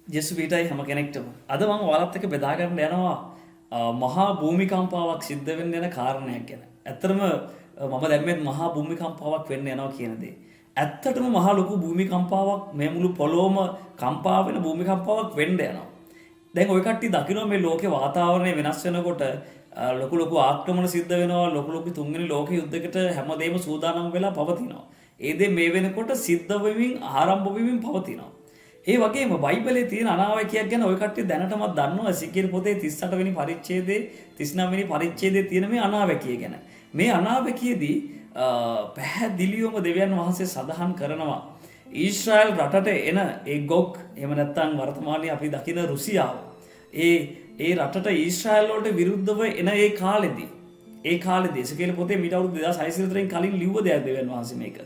ජෙසුපීටයි හැම කෙනෙක්ටම. අද මම ඔයාලත් එක්ක බෙදා ගන්න යනවා මහා භූමිකම්පාවක් සිද්ධ වෙන්න යන කාරණයක් ගැන. ඇත්තටම මම දැම්මේ මහා භූමිකම්පාවක් වෙන්න යනවා කියන දේ. ඇත්තටම මහා ලොකු භූමිකම්පාවක් මේ මුළු පොළොවම කම්පා වෙන භූමිකම්පාවක් වෙන්න යනවා. දැන් ඔය කට්ටිය දකිනවා මේ ලෝකේ වාතාවරණය වෙනස් වෙනකොට ලොකු ලොකු ආක්‍රමණ සිද්ධ වෙනවා, ලොකු ලොකු තුන්වෙනි ලෝක යුද්ධයකට හැමදේම සූදානම් වෙලා පවතිනවා. ඒ දේ මේ වෙනකොට සිද්ධ වෙමින් ආරම්භ වෙමින් පවතිනවා. ඒ වගේම බයිබලයේ තියෙන අනාවැකියක් ගැන ඔය කට්ටිය දැනටමත් දන්නවා. එසේකියල් පොතේ 38 වෙනි පරිච්ඡේදයේ 39 වෙනි පරිච්ඡේදයේ තියෙන මේ අනාවැකිය ගැන. මේ අනාවැකියේදී පැහැදිලිවම දෙවියන් වහන්සේ සඳහන් කරනවා ඊශ්‍රායල් රටට එන ඒ ගොග් එහෙම නැත්නම් වර්තමානයේ අපි දකින රුසියාව ඒ රටට ඊශ්‍රායල් වලට විරුද්ධව එන ඒ කාලෙදී එසේකියල් පොතේ මීට අවුරුදු 2600 විතරින් කලින් ලිව්ව දෙයක් දෙවියන් වහන්සේ මේක.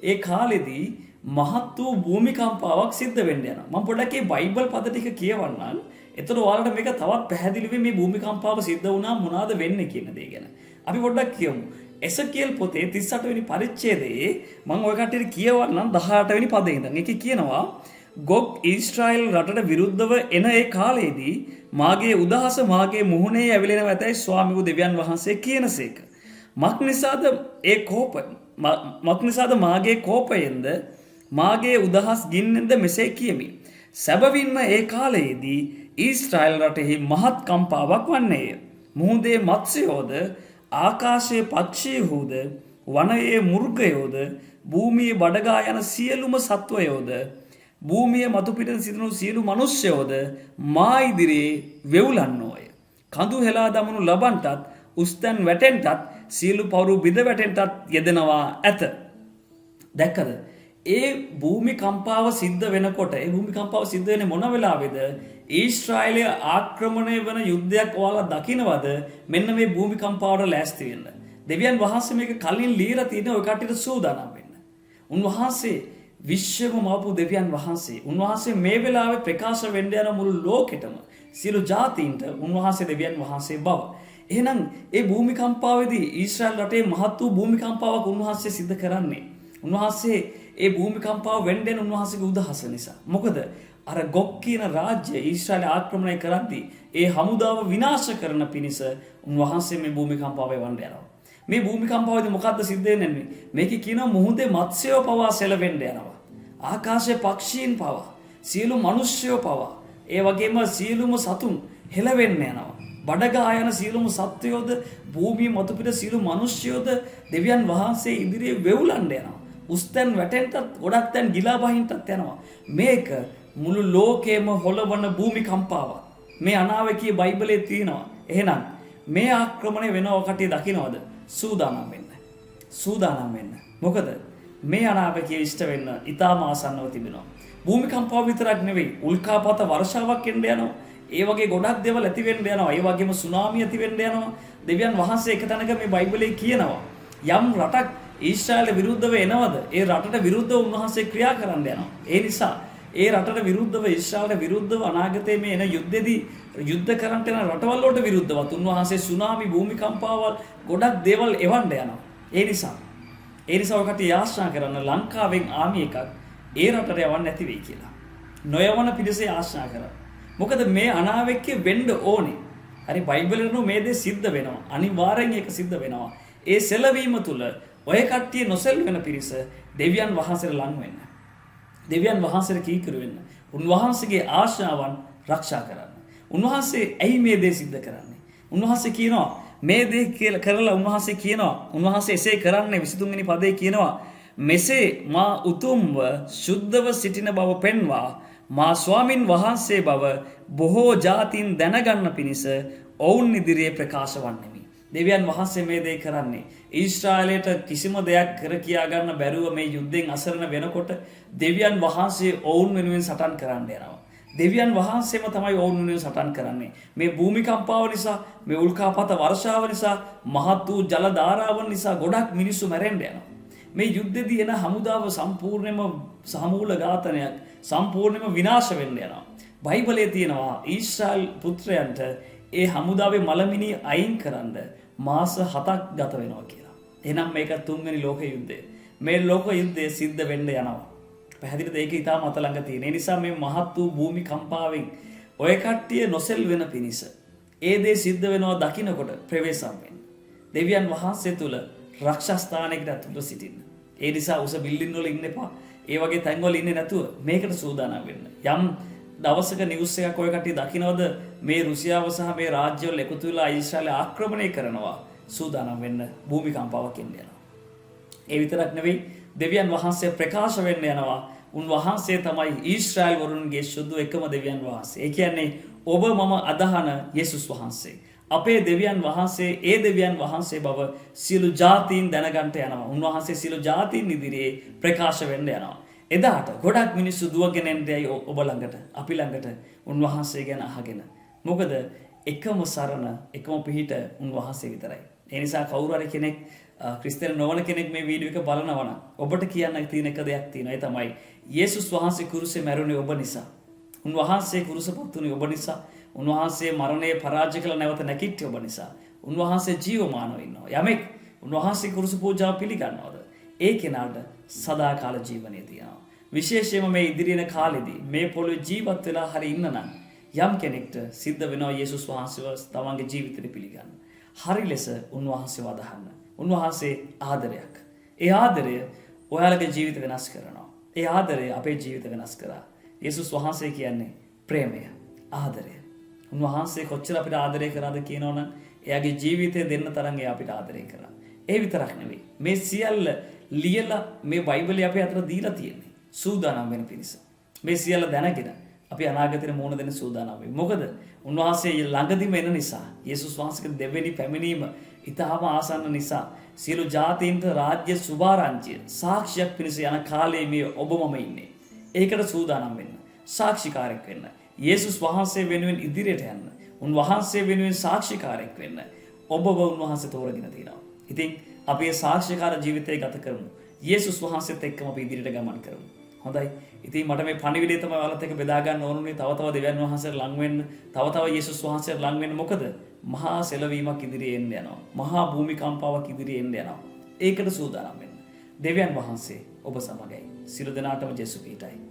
ඒ කාලෙදී මහත් වූ භූමිකම්පාවක් සිද්ධ වෙන්න යනවා. මම පොඩ්ඩක් මේ බයිබල් පද ටික කියවන්නම්. එතකොට ඔයාලට මේක තවත් පැහැදිලිව මේ භූමිකම්පාව සිද්ධ වුණා මොනවාද වෙන්නේ කියන දේ ගැන. අපි පොඩ්ඩක් කියමු. එසකියල් පොතේ 38 වෙනි පරිච්ඡේදයේ මම ඔය කට්ටියට කියවන්නම් 18 වෙනි පදේ ඉඳන්. ඒකේ කියනවා ගොග් ඊශ්‍රායල් රටට විරුද්ධව එන ඒ කාලයේදී මාගේ උදහස මාගේ මුහුණේ ඇවිලෙන වැතයි ස්වාමීන් දෙවියන් වහන්සේ කියනසේක. මක්නිසාද මාගේ කෝපයෙන්ද මාගේ උදහස් ගින්නෙන්ද මෙසේ කියමි. සැබවින්ම ඒ කාලයේදී ඊශ්‍රායල් රටෙහි මහත් කම්පාවක් වන්නේය. මුහුදේ මත්ස්‍යයෝද ආකාශයේ පක්ෂීහුද වනයේ මුර්ගයෝද භූමියේ බඩගා යන සියලුම සත්වයෝද භූමිය මතු පිට සිටින සියලු මිනිස්යෝද මා ඉදිරියේ වෙවුලන්නෝය. කඳු හෙලා දමනු ලබන්ටත් උස්තැන් වැටෙන්ටත් සියලු පවුරු බිඳ වැටෙන්ටත් යෙදෙනවා ඇත. දැක්කද? ඒ භූමිකම්පාව සිද්ධ වෙනකොට ඒ භූමිකම්පාව සිද්ධ වෙන්නේ මොන වෙලාවේද? ඊශ්‍රායලය ආක්‍රමණය වෙන යුද්ධයක් ඔයාලා දකින්නවද? මෙන්න මේ භූමිකම්පාවට ලෑස්ති වෙන්න. දෙවියන් වහන්සේ මේක කලින් ලියලා තියෙන ඔය කට්ටියට සූදානම් වෙන්න. උන්වහන්සේ විශ්වම මවපු දෙවියන් වහන්සේ. උන්වහන්සේ මේ වෙලාවේ ප්‍රකාශ වෙන්න යන මුළු ලෝකෙටම සියලු ජාතීන්ට උන්වහන්සේ දෙවියන් වහන්සේ බව. එහෙනම් ඒ භූමිකම්පාවේදී ඊශ්‍රායල් රටේ මහත් වූ භූමිකම්පාවක් උන්වහන්සේ සිද්ධ කරන්නේ. උන්වහන්සේ ඒ භූමිකම්පාව වෙන්නේ උන්වහන්සේගේ උදහස නිසා. මොකද අර ගොග් කියන රාජ්‍ය ඊශ්‍රායල් ආක්‍රමණය කරද්දී ඒ හමුදාව විනාශ කරන පිණිස උන්වහන්සේ මේ භූමිකම්පාව වන්න යනවා. මේ භූමිකම්පාවේදී මොකද්ද සිද්ධ වෙන්නේ? මේකේ කියනවා මුහුදේ මත්ස්‍යව පවා සෙලවෙන්න යනවා. ආකාශයේ පක්ෂීන් පවා, සියලු මිනිස්යෝ පවා, ඒ වගේම සියලුම සතුන් හෙලවෙන්න යනවා. බඩගා යන සියලුම සත්වයෝද භූමිය මතු පිට සියලු මිනිස්යෝද දෙවියන් වහන්සේ ඉදිරියේ වෙවුලන්න යනවා. උස්තැන් වැටෙන්ටත් ගොඩක් තැන් ගිලා බහින්ටත් යනවා. මේක මුළු ලෝකෙම හොලවන භූමිකම්පාවක්. මේ අනාවැකිය බයිබලයේ තියෙනවා. එහෙනම් මේ ආක්‍රමණය වෙනව කටිය දකින්නවද? සූදානම් වෙන්න. සූදානම් වෙන්න. මොකද මේ අනාවැකිය ඉෂ්ට වෙන්න ඊටාම ආසන්නව තිබෙනවා. භූමිකම්පාව විතරක් නෙවෙයි උල්කාපාත වර්ෂාවක් එන්න යනවා. ඒ වගේ ගොඩක් දේවල් ඇති වෙන්න යනවා. ඒ වගේම සුනාමි ඇති වෙන්න යනවා. දෙවියන් වහන්සේ එක තැනක මේ බයිබලයේ කියනවා යම් රටක් ඊශ්‍රායලට විරුද්ධව එනවද? ඒ රටට විරුද්ධව උන්වහන්සේ ක්‍රියා කරන්න යනවා. ඒ නිසා ඒ රටට විරුද්ධව ඊශ්‍රායලට විරුද්ධව අනාගතයේ මේ එන යුද්ධෙදී යුද්ධ කරන්නට යන රටවල් වලට විරුද්ධවත් උන්වහන්සේ සුනාමි භූමිකම්පාවල් ගොඩක් දේවල් එවන්න යනවා. ඒ නිසා ඔකට ආශා කරන ලංකාවෙන් ආමි එකක් ඒ රටට යවන්න නැති වෙයි කියලා. නොයවන පිටසේ ආශා කරා. මොකද මේ අනාවැකිය වෙන්න ඕනේ. හරි බයිබලෙනු මේ දේ සිද්ධ වෙනවා. අනිවාර්යෙන් ඒක සිද්ධ වෙනවා. ඒ සෙලවීම තුල ඔය කට්ටිය නොසෙල් වෙන පිරිස දෙවියන් වහන්සේට ලං වෙන්න. දෙවියන් වහන්සේට කීකරු වෙන්න. උන්වහන්සේගේ ආශාවන් ආරක්ෂා කරන්න. උන්වහන්සේ ඇයි මේ දේ සිද්ධ කරන්නේ? උන්වහන්සේ කියනවා මේ දේ කියලා කරලා උන්වහන්සේ කියනවා උන්වහන්සේ එසේ කරන්නේ 23 වෙනි පදේ කියනවා මෙසේ මා උතුම්ව සුද්ධව සිටින බව පෙන්වා මා ස්වාමින් වහන්සේ බව බොහෝ ජාතීන් දැනගන්න පිණිස ඔවුන් ඉදිරියේ ප්‍රකාශ වන්නෙමි. දෙවියන් වහන්සේ මේ දේ කරන්නේ ඊශ්‍රායලයට කිසිම දෙයක් කර කියා ගන්න බැරුව මේ යුද්ධෙන් අසරණ වෙනකොට දෙවියන් වහන්සේ ඔවුන් වෙනුවෙන් සටන් කරන්න යනවා. දෙවියන් වහන්සේම තමයි ඔවුන් වෙනුවෙන් සටන් කරන්නේ. මේ භූමිකම්පාව නිසා, මේ උල්කාපාත වර්ෂාව නිසා, මහත් වූ ජල ධාරාවන් නිසා ගොඩක් මිනිස්සු මැරෙන්න යනවා. මේ යුද්ධෙදී එන හමුදාව සම්පූර්ණයෙන්ම සමූල ඝාතනයක්, සම්පූර්ණයෙන්ම විනාශ වෙන්න යනවා. බයිබලයේ තියෙනවා ඊශ්‍රායල් පුත්‍රයන්ට ඒ හමුදාවේ මලමිනි අයින් කරන්න මාස 7ක් ගත වෙනවා කියලා. එහෙනම් මේක තුන්වෙනි ලෝක යුද්ධය. මේ ලෝක යුද්ධය සිද්ධ වෙන්න යනවා. පැහැදිලිද? ඒක ඊටම අත ළඟ තියෙන. ඒ නිසා මේ මහත් වූ භූමි කම්පාවෙන් ඔය කට්ටිය නොසෙල් වෙන පිණිස ඒ දේ සිද්ධ වෙනවා දකින්නකොට ප්‍රවේශම් වෙන්න. දෙවියන් වහන්සේ තුල රක්ෂස්ථානයකට ඇතුළත සිටින්න. ඒ නිසා උස බිල්ඩින් වල ඉන්න එපා. ඒ වගේ තැන් වල ඉන්නේ නැතුව මේකට සූදානම් වෙන්න. යම් දවසක නිවුස් එකක් ඔය කට්ටිය දකින්නවද මේ රුසියාව සහ මේ රාජ්‍යවල එකතු වෙලා ඊශ්‍රායලය ආක්‍රමණය කරනවා, සූදානම් වෙන්න භූමි කම්පාවක් එන්නේ යනවා. ඒ විතරක් නෙවෙයි දෙවියන් වහන්සේ ප්‍රකාශ වෙන්න යනවා. උන්වහන්සේ තමයි ඊශ්‍රායල් වරුන්ගේ සුදු එකම දෙවියන් වහන්සේ. ඒ කියන්නේ ඔබ මම අදහන යේසුස් වහන්සේ. අපේ දෙවියන් වහන්සේ ඒ දෙවියන් වහන්සේ බව සියලු ජාතීන් දැනගන්ට යනවා. උන්වහන්සේ සියලු ජාතීන් ඉදිරියේ ප්‍රකාශ වෙන්න යනවා. එදාට ගොඩක් මිනිස්සු දුවගෙන එන්නේ ඔබ ළඟට, අපි ළඟට උන්වහන්සේ ගැන අහගෙන. මොකද එකම සරණ, එකම පිහිට උන්වහන්සේ විතරයි. ඒ නිසා කවුරු හරි කෙනෙක් ක්‍රිස්තියානි නොවන කෙනෙක් මේ වීඩියෝ එක බලනවා නම් ඔබට කියන්න තියෙන එක දෙයක් තියෙනවා. ඒ තමයි යේසුස් වහන්සේ කුරුසේ මැරුණේ ඔබ නිසා. උන්වහන්සේ කුරුසපත් වුණේ ඔබ නිසා. උන්වහන්සේ මරණය පරාජය කළ නැවත නැගිට්ටේ ඔබ නිසා. උන්වහන්සේ ජීවමානව ඉන්නවා. යමෙක් උන්වහන්සේ කුරුස පූජාව පිළිගන්නවද? ඒ කෙනාට සදාකාල ජීවනය තියෙනවා. විශේෂයෙන්ම මේ ඉදිරියන කාලෙදී මේ පොළොවේ ජීවත් වෙලා හරි ඉන්න නම් යම් කෙනෙක්ට සිද්ධ වෙනවා යේසුස් වහන්සේව තමන්ගේ ජීවිතේ පිළිගන්න. හරි ලෙස උන්වහන්සේව අදහන්න. උන්වහන්සේ ආදරයක්. ඒ ආදරය ඔයාලගේ ජීවිත වෙනස් කරනවා. ඒ ආදරය අපේ ජීවිත වෙනස් කරා. යේසුස් වහන්සේ කියන්නේ ප්‍රේමය, ආදරය. උන්වහන්සේ කොච්චර අපිට ආදරය කරාද කියනවනම් එයාගේ ජීවිතය දෙන්න තරම් එයා අපිට ආදරය කරා. ඒ විතරක් නෙවෙයි. මේ සියල්ල ලියලා මේ බයිබලයේ අපේ අතට දීලා තියෙන්නේ සූදානම් වෙන පිණිස. මේ සියල්ල දැනගෙන අපි අනාගතේ මුහුණ දෙන්න සූදානම් වෙමු. මොකද උන්වහන්සේ ළඟදිම එන නිසා, යේසුස් වහන්සේගේ දෙවෙනි පැමිණීම ඊටාම ආසන්න නිසා සියලු ජාතීන්ට රාජ්‍ය සුභාරංචිය සාක්ෂියක් පිණිස යන කාලයේ මේ ඔබ මම ඉන්නේ. ඒකට සූදානම් වෙන්න. සාක්ෂිකාරයෙක් වෙන්න. යේසුස් වහන්සේ වෙනුවෙන් ඉදිරියට යන්න. උන්වහන්සේ වෙනුවෙන් සාක්ෂිකාරයෙක් වෙන්න. ඔබව උන්වහන්සේ තෝරගෙන තියෙනවා. ඉතින් අපි මේ සාක්ෂිකාර ජීවිතය ගත කරමු. යේසුස් වහන්සේත් එක්කම අපි ඉදිරියට ගමන් කරමු. හොඳයි. ඉතින් මට මේ පණිවිඩය තමයි ඔයාලත් එක්ක බෙදා ගන්න ඕනුනේ. තව තව දෙවියන් වහන්සේට ලං වෙන්න, තව තව යේසුස් වහන්සේට ලං වෙන්න. මොකද මහා සෙලවීමක් ඉදිරියේ එන්න යනවා. මහා භූමිකම්පාවක් ඉදිරියේ එන්න යනවා. ඒකට සූදානම් වෙන්න. දෙවියන් වහන්සේ ඔබ සමගයි. සියලු දෙනාටම ජේසුස් පිටයි.